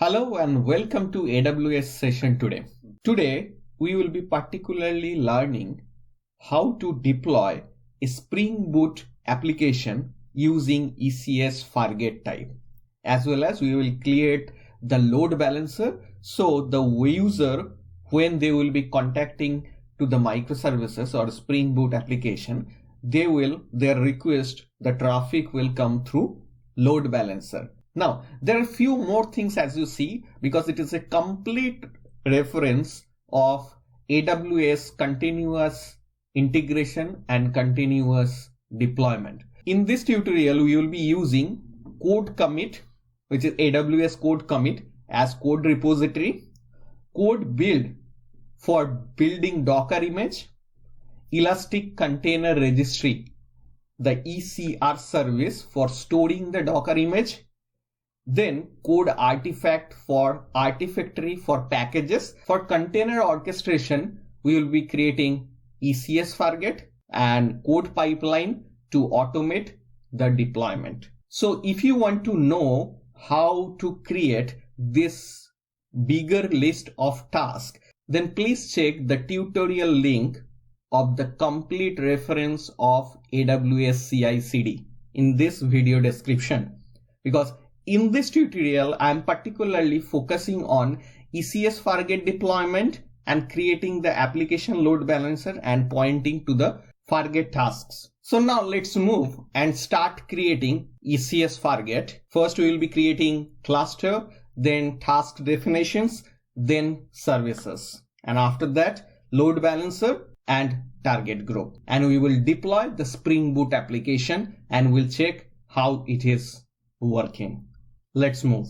Hello and welcome to AWS session today. Today, we will be particularly learning how to deploy a Spring Boot application using ECS Fargate type. As well as we will create the load balancer so the user, when they will be contacting to the microservices or Spring Boot application, their request, the traffic will come through load balancer. Now, there are a few more things as you see because it is a complete reference of AWS continuous integration and continuous deployment. In this tutorial, we will be using code commit, which is AWS code commit as code repository, code build for building Docker image, Elastic Container Registry, the ECR service for storing the Docker image, then code artifact for artifactory for packages. For container orchestration, we will be creating ECS Fargate and code pipeline to automate the deployment. So if you want to know how to create this bigger list of tasks, then please check the tutorial link of the complete reference of AWS CI/CD in this video description, because in this tutorial, I am particularly focusing on ECS Fargate deployment and creating the application load balancer and pointing to the Fargate tasks. So now let's move and start creating ECS Fargate. First, we will be creating cluster, then task definitions, then services. And after that, load balancer and target group. And we will deploy the Spring Boot application and we'll check how it is working. Let's move.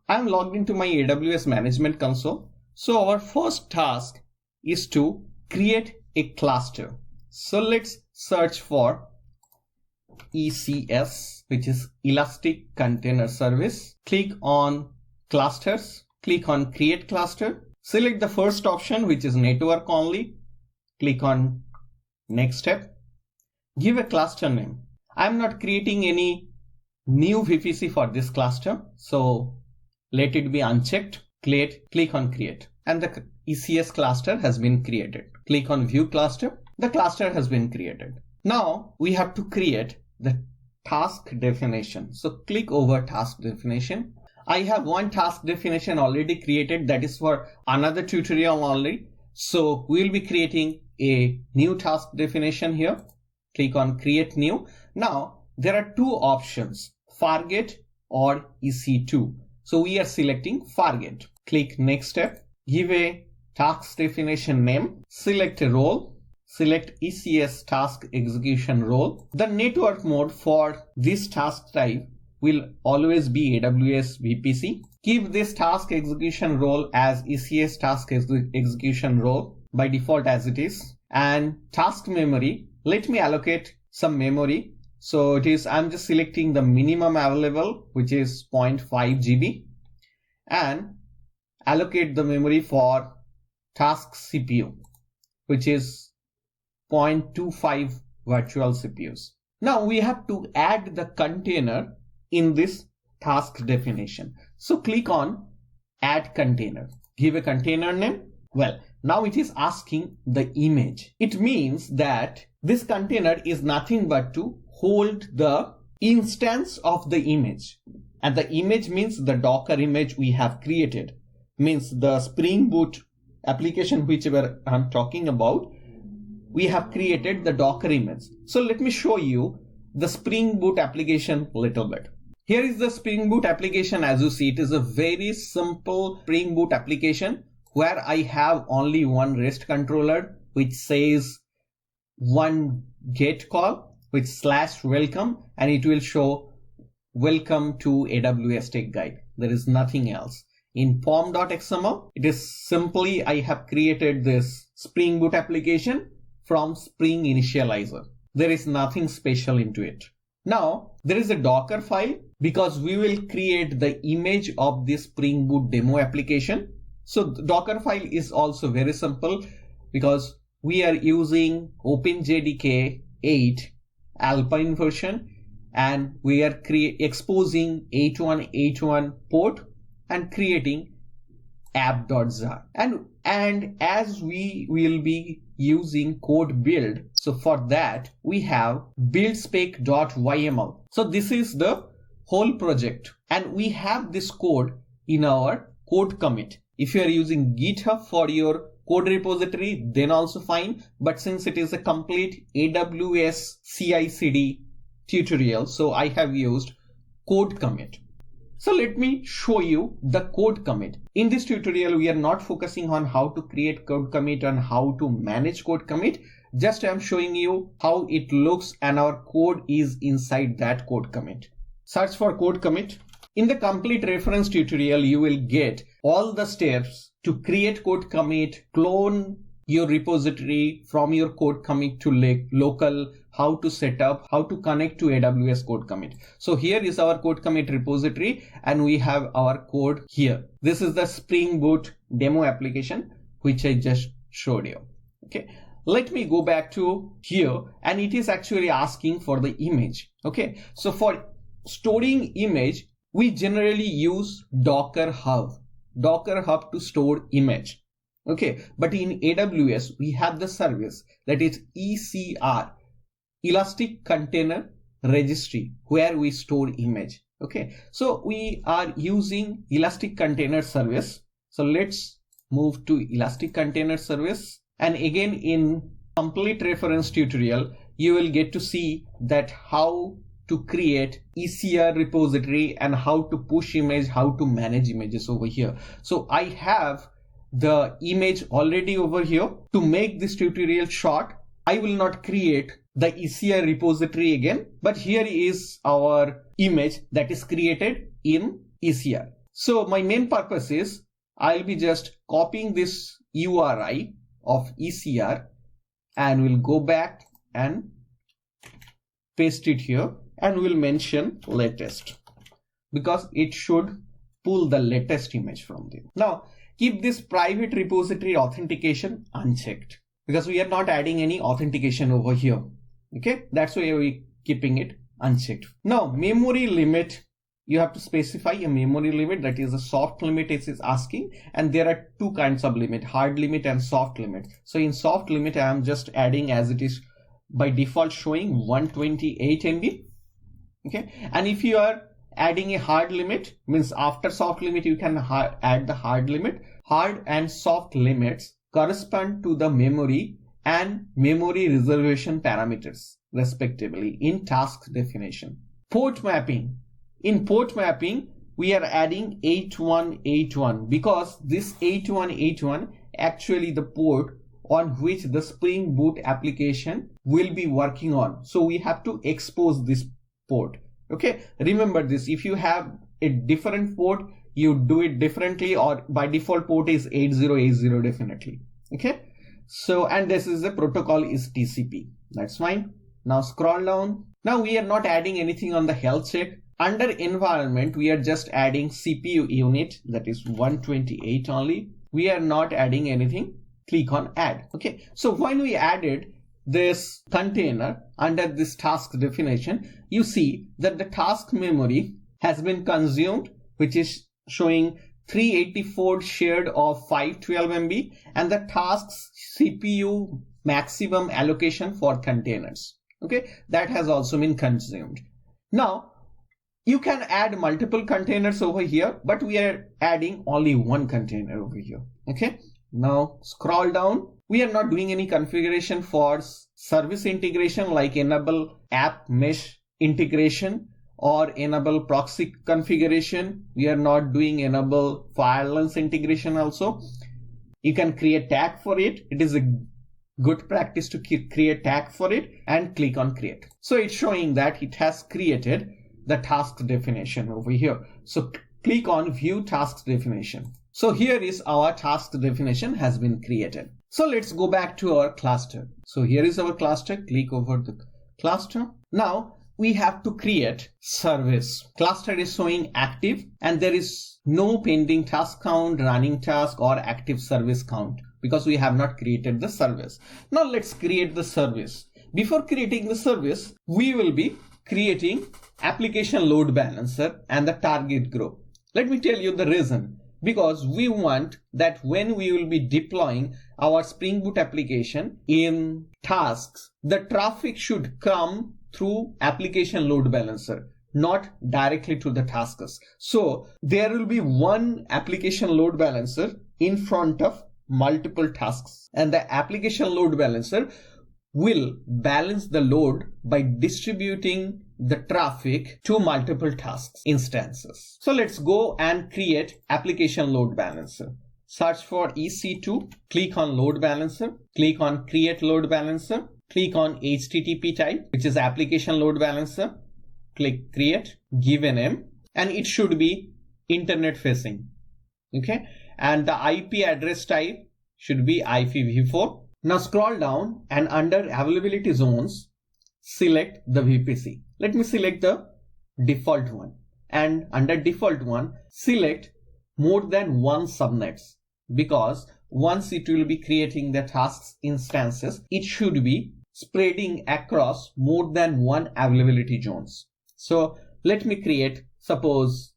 I'm logged into my AWS management console. So our first task is to create a cluster. So let's search for ECS, which is Elastic Container Service. Click on clusters, click on create cluster. Select the first option, which is network only. Click on next step. Give a cluster name. I'm not creating any new VPC for this cluster, so let it be unchecked. Click on create and the ECS cluster has been created. Click on view cluster. The cluster has been created. Now we have to create the task definition. So click over task definition. I have one task definition already created, that is for another tutorial only. So we'll be creating a new task definition here. Click on create new. Now there are two options, Fargate or EC2. So we are selecting Fargate. Click next step. Give a task definition name. Select a role. Select ECS task execution role. The network mode for this task type will always be AWS VPC. Keep this task execution role as ECS task execution role by default as it is. And task memory, let me allocate some memory. So I'm just selecting the minimum available, which is 0.5 GB, and allocate the memory for task CPU, which is 0.25 virtual CPUs. Now we have to add the container in this task definition. So click on add container. Give a container name. Well, now it is asking the image. It means that this container is nothing but to hold the instance of the image, and the image means the Docker image we have created, means the Spring Boot application whichever I'm talking about, we have created the Docker image. So let me show you the Spring Boot application a little bit. Here is the Spring Boot application. As you see, it is a very simple Spring Boot application where I have only one REST controller which says one GET call with /welcome, and it will show welcome to AWS Tech Guide. There is nothing else. In pom.xml, it is simply I have created this Spring Boot application from Spring Initializer. There is nothing special into it. Now there is a Docker file because we will create the image of this Spring Boot demo application. So the Docker file is also very simple because we are using OpenJDK 8 Alpine version and we are exposing 8181 port and creating app.jar. And as we will be using code build, so for that we have buildspec.yml. So this is the whole project, and we have this code in our code commit. If you are using GitHub for your code repository, then also fine, but since it is a complete AWS CI/CD tutorial, so I have used code commit. So let me show you the code commit. In this tutorial, we are not focusing on how to create code commit and how to manage code commit. Just I am showing you how it looks and our code is inside that code commit. Search for code commit. In the complete reference tutorial, you will get all the steps to create code commit, clone your repository from your code commit to local, how to set up, how to connect to AWS code commit. So here is our code commit repository and we have our code here. This is the Spring Boot demo application which I just showed you. Okay, let me go back to here, and it is actually asking for the image. Okay, so for storing image, we generally use Docker Hub to store image. Okay, but in AWS, we have the service that is ECR, Elastic Container Registry, where we store image. Okay, so we are using Elastic Container Service. So let's move to Elastic Container Service. And again, in complete reference tutorial, you will get to see that how to create ECR repository and how to push image, how to manage images over here. So I have the image already over here. To make this tutorial short, I will not create the ECR repository again, but here is our image that is created in ECR. So my main purpose is I'll be just copying this URI of ECR and we'll go back and paste it here and we'll mention latest because it should pull the latest image from there. Now keep this private repository authentication unchecked because we are not adding any authentication over here. Okay, that's why we're keeping it unchecked. Now memory limit, you have to specify a memory limit, that is a soft limit it is asking, and there are two kinds of limit, hard limit and soft limit. So in soft limit I am just adding, as it is by default showing, 128 MB. Okay, and if you are adding a hard limit, means after soft limit you can add the hard limit. Hard and soft limits correspond to the memory and memory reservation parameters respectively in task definition. Port mapping. In port mapping, we are adding 8181 because this 8181 actually the port on which the Spring Boot application will be working on. So we have to expose this port. Okay, remember this, if you have a different port, you do it differently, or by default port is 8080 definitely. Okay, so and this is the protocol is TCP. That's fine. Now scroll down. Now we are not adding anything on the health check. Under environment, we are just adding CPU unit, that is 128 only. We are not adding anything. Click on add. Okay, so when we added this container under this task definition, you see that the task memory has been consumed, which is showing 384 shared of 512 MB, and the task's CPU maximum allocation for containers. Okay, that has also been consumed. Now you can add multiple containers over here, but we are adding only one container over here. Okay, now scroll down. We are not doing any configuration for service integration like enable app mesh integration or enable proxy configuration. We are not doing enable fireless integration also. You can create tag for it. It is a good practice to create tag for it and click on create. So it's showing that it has created the task definition over here. So click on view task definition. So here is our task definition has been created. So let's go back to our cluster. So here is our cluster. Click over the cluster. Now we have to create service. Cluster is showing active and there is no pending task count, running task or active service count because we have not created the service. Now let's create the service. Before creating the service, we will be creating application load balancer and the target group. Let me tell you the reason. Because we want that when we will be deploying our Spring Boot application in tasks, the traffic should come through application load balancer, not directly to the tasks. So there will be one application load balancer in front of multiple tasks, and the application load balancer will balance the load by distributing the traffic to multiple tasks instances. So let's go and create application load balancer. Search for EC2, click on load balancer, click on create load balancer, click on HTTP type, which is application load balancer, click create, give a name, and it should be internet facing. Okay, and the IP address type should be IPv4. Now scroll down and under availability zones, select the VPC. Let me select the default one, and under default one, select more than one subnets, because once it will be creating the tasks instances, it should be spreading across more than one availability zones. So let me create, suppose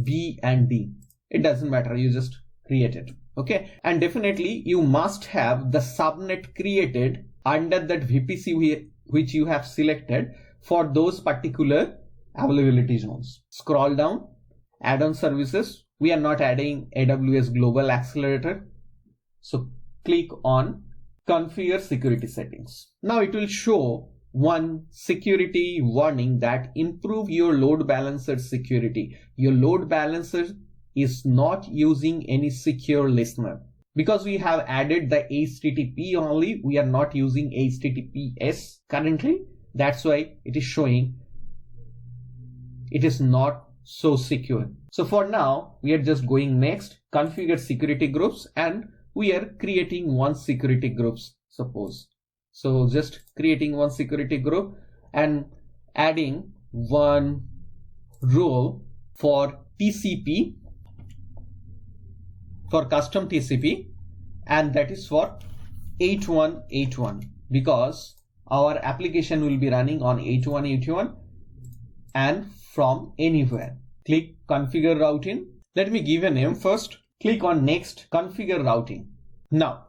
B and D. It doesn't matter, you just create it. Okay, and definitely you must have the subnet created under that VPC which you have selected for those particular availability zones. Scroll down, add-on services. We are not adding AWS Global Accelerator. So click on configure security settings. Now it will show one security warning that improve your load balancer security. Your load balancer is not using any secure listener. Because we have added the HTTP only, we are not using HTTPS currently. That's why it is showing it is not so secure. So for now, we are just going next, configure security groups, and we are creating one security groups, suppose. So just creating one security group and adding one role for TCP, for custom TCP, and that is for 8181, because our application will be running on 8181 and from anywhere. Click configure routing. Let me give a name first. Click on next, configure routing. Now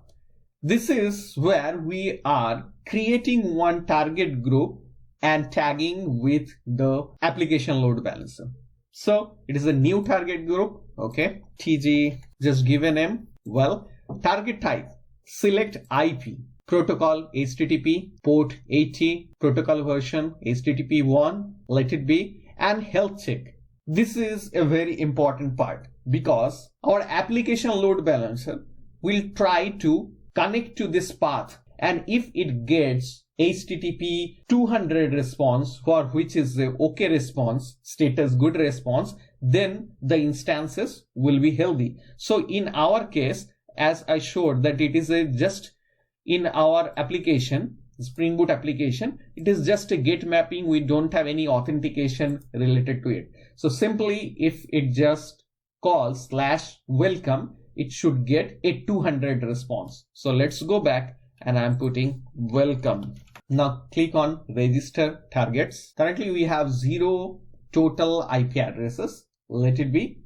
this is where we are creating one target group and tagging with the application load balancer. So it is a new target group. Okay, TG, just give a name. Well, target type, select IP, protocol HTTP, port 80, protocol version HTTP 1, let it be, and health check. This is a very important part because our application load balancer will try to connect to this path, and if it gets HTTP 200 response, for which is the OK response, status good response, then the instances will be healthy. So in our case, as I showed that it is just in our application, Spring Boot application, it is just a GET mapping. We don't have any authentication related to it. So simply if it just calls /welcome, it should get a 200 response. So let's go back and I'm putting welcome. Now click on register targets. Currently we have 0 total IP addresses. Let it be.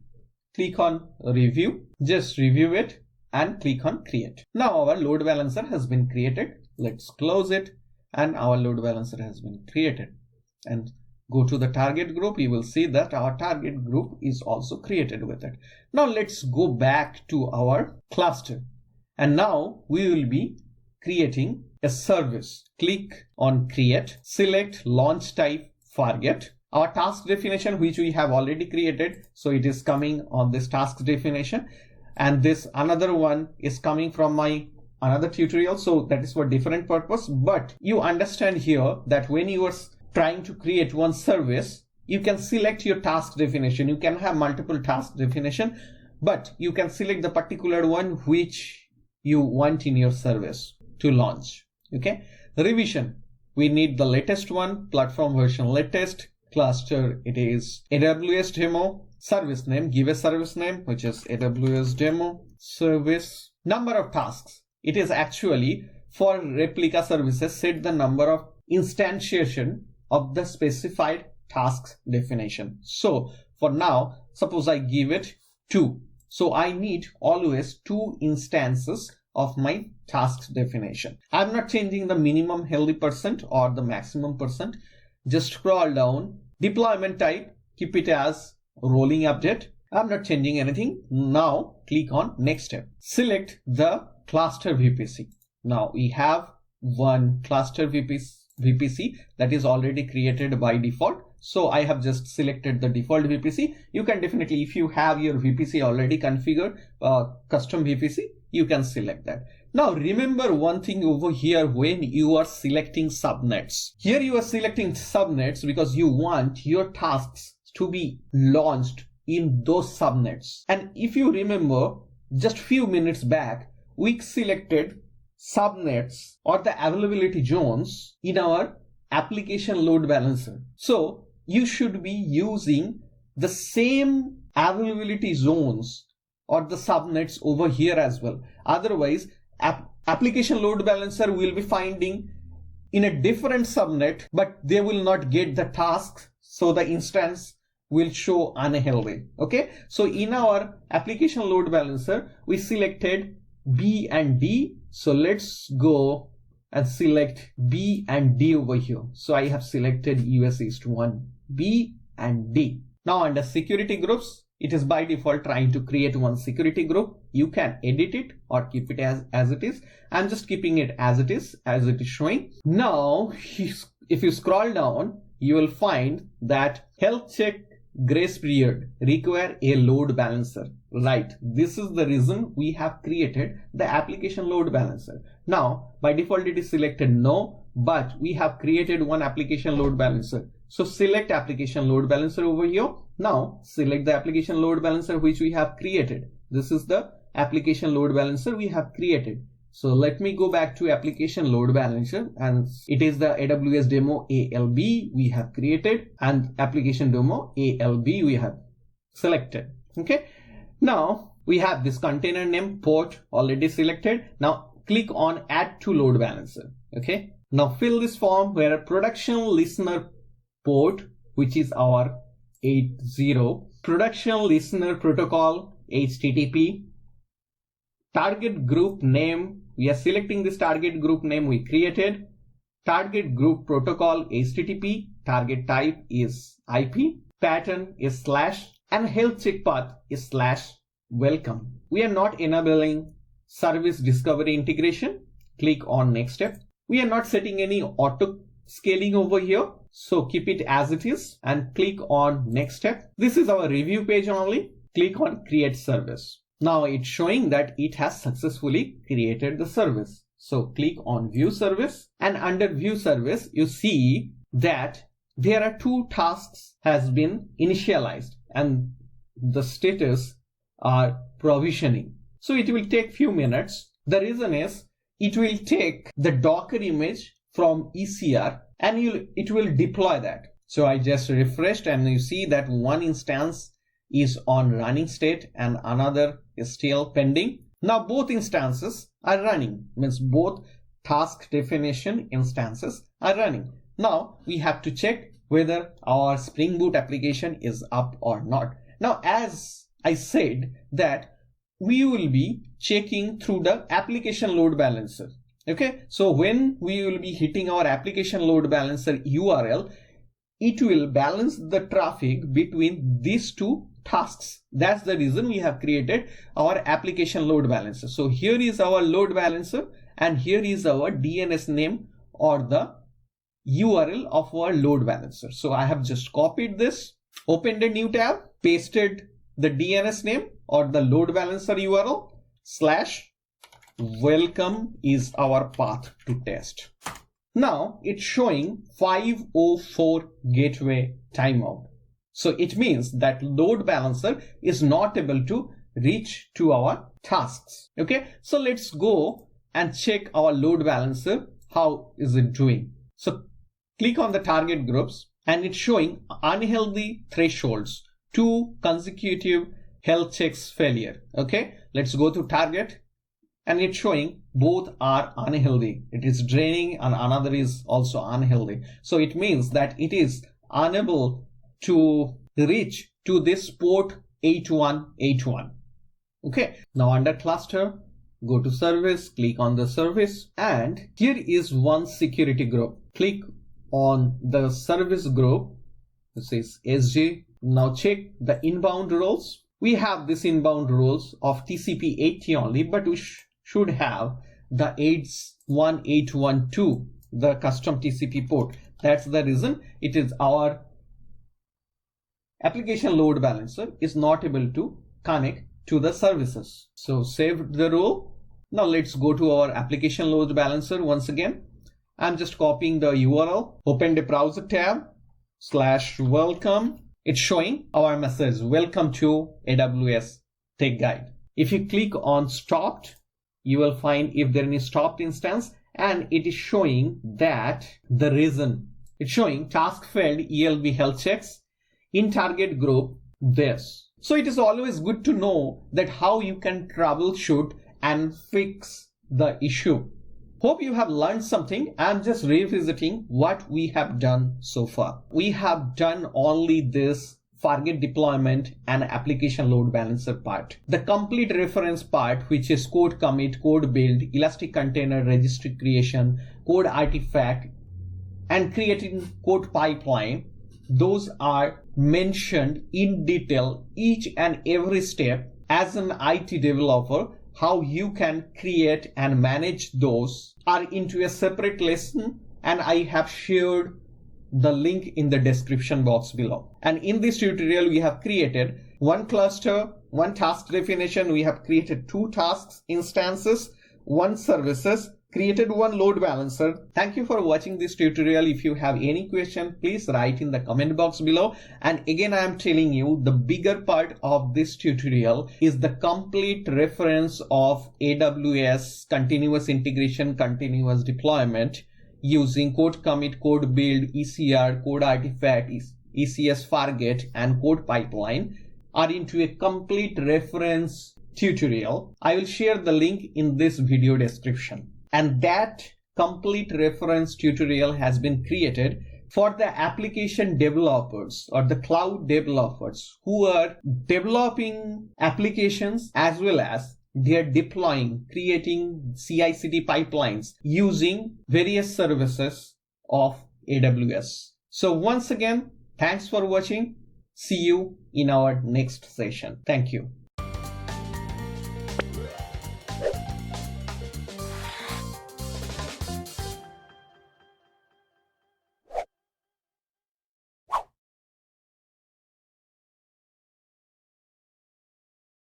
Click on review. Just review it and click on create. Now our load balancer has been created. Let's close it, and our load balancer has been created. And go to the target group. You will see that our target group is also created with it. Now let's go back to our cluster. And now we will be creating a service. Click on create, select launch type Fargate. Our task definition, which we have already created, so it is coming on this task definition, and this another one is coming from my another tutorial, so that is for different purpose. But you understand here that when you are trying to create one service, you can select your task definition. You can have multiple task definition, but you can select the particular one which you want in your service to launch. Okay, revision, we need the latest one, platform version latest, cluster it is AWS demo, service name, give a service name which is AWS demo service. Number of tasks, it is actually for replica services, set the number of instantiation of the specified tasks definition. So for now, suppose I give it 2. So I need always 2 instances of my task definition. I'm not changing the minimum healthy percent or the maximum percent. Just scroll down, deployment type, keep it as rolling update. I'm not changing anything. Now click on next step. Select the cluster VPC. Now we have one cluster VPC that is already created by default. So I have just selected the default VPC. You can definitely, if you have your VPC already configured, custom VPC, you can select that. Now remember one thing over here when you are selecting subnets. Here you are selecting subnets because you want your tasks to be launched in those subnets. And if you remember, just few minutes back, we selected subnets or the availability zones in our application load balancer. So you should be using the same availability zones or the subnets over here as well. Otherwise, application load balancer will be finding in a different subnet, but they will not get the tasks. So the instance will show unhealthy. Okay. So in our application load balancer, we selected B and D. So let's go and select B and D over here. So I have selected US East 1, B and D. Now under security groups, it is by default trying to create one security group. You can edit it or keep it as it is. I'm just keeping it as it is showing. Now, if you scroll down, you will find that health check grace period require a load balancer. Right. This is the reason we have created the application load balancer. Now, by default, it is selected no, but we have created one application load balancer. So select application load balancer over here. Now select the application load balancer which we have created. This is the application load balancer we have created. So let me go back to application load balancer, and it is the AWS demo ALB we have created and application demo ALB we have selected. Okay. Now we have this container name port already selected. Now click on add to load balancer. Okay. Now fill this form where production listener port, which is our 80, production listener protocol HTTP, target group name, we are selecting this target group name we created, target group protocol HTTP, target type is IP, pattern is / and health check path is /welcome. We are not enabling service discovery integration. Click on next step. We are not setting any auto scaling over here. So keep it as it is and click on next step. This is our review page only. Click on create service. Now it's showing that it has successfully created the service. So click on view service, and under view service, you see that there are 2 tasks has been initialized and the status are provisioning. So it will take few minutes. The reason is it will take the Docker image from ECR and it will deploy that. So I just refreshed and you see that one instance is on running state and another is still pending. Now both instances are running, means both task definition instances are running. Now we have to check whether our Spring Boot application is up or not. Now as I said that we will be checking through the application load balancer. Okay, so when we will be hitting our application load balancer URL, it will balance the traffic between these 2 tasks. That's the reason we have created our application load balancer. So here is our load balancer and here is our DNS name or the URL of our load balancer. So I have just copied this, opened a new tab, pasted the DNS name or the load balancer URL /welcome is our path to test. Now it's showing 504 gateway timeout. So it means that load balancer is not able to reach to our tasks. Okay, so let's go and check our load balancer. How is it doing? So click on the target groups and it's showing unhealthy thresholds, 2 consecutive health checks failure. Okay, let's go to target and it's showing both are unhealthy. It is draining and another is also unhealthy. So it means that it is unable to reach to this port 8181. Okay, now under cluster, go to service, click on the service, and here is one security group. Click on the service group. This is SJ. Now check the inbound roles. We have this inbound roles of TCP 80 only, but we should have the 81812, the custom TCP port. That's the reason it is our application load balancer is not able to connect to the services. So save the role. Now let's go to our application load balancer once again. I'm just copying the URL. Open the browser tab /welcome. It's showing our message, welcome to AWS Tech Guide. If you click on stopped, you will find if there is any stopped instance, and it is showing that the reason. It's showing task failed ELB health checks in target group this. So it is always good to know that how you can troubleshoot and fix the issue. Hope you have learned something. I'm just revisiting what we have done so far. We have done only this Fargate deployment and application load balancer part. The complete reference part, which is code commit, code build, elastic container, registry creation, code artifact, and creating code pipeline, those are mentioned in detail, each and every step as an IT developer. How you can create and manage those are into a separate lesson, and I have shared the link in the description box below. And in this tutorial, we have created one cluster, one task definition. We have created 2 tasks instances, 1 services, created 1 load balancer. Thank you for watching this tutorial. If you have any question, please write in the comment box below. And again, I am telling you, the bigger part of this tutorial is the complete reference of AWS continuous integration, continuous deployment using code commit, code build, ECR, code artifact, AWS Fargate, and code pipeline are into a complete reference tutorial. I will share the link in this video description. And that complete reference tutorial has been created for the application developers or the cloud developers who are developing applications as well as they are deploying, creating CI/CD pipelines using various services of AWS. So once again, thanks for watching. See you in our next session. Thank you.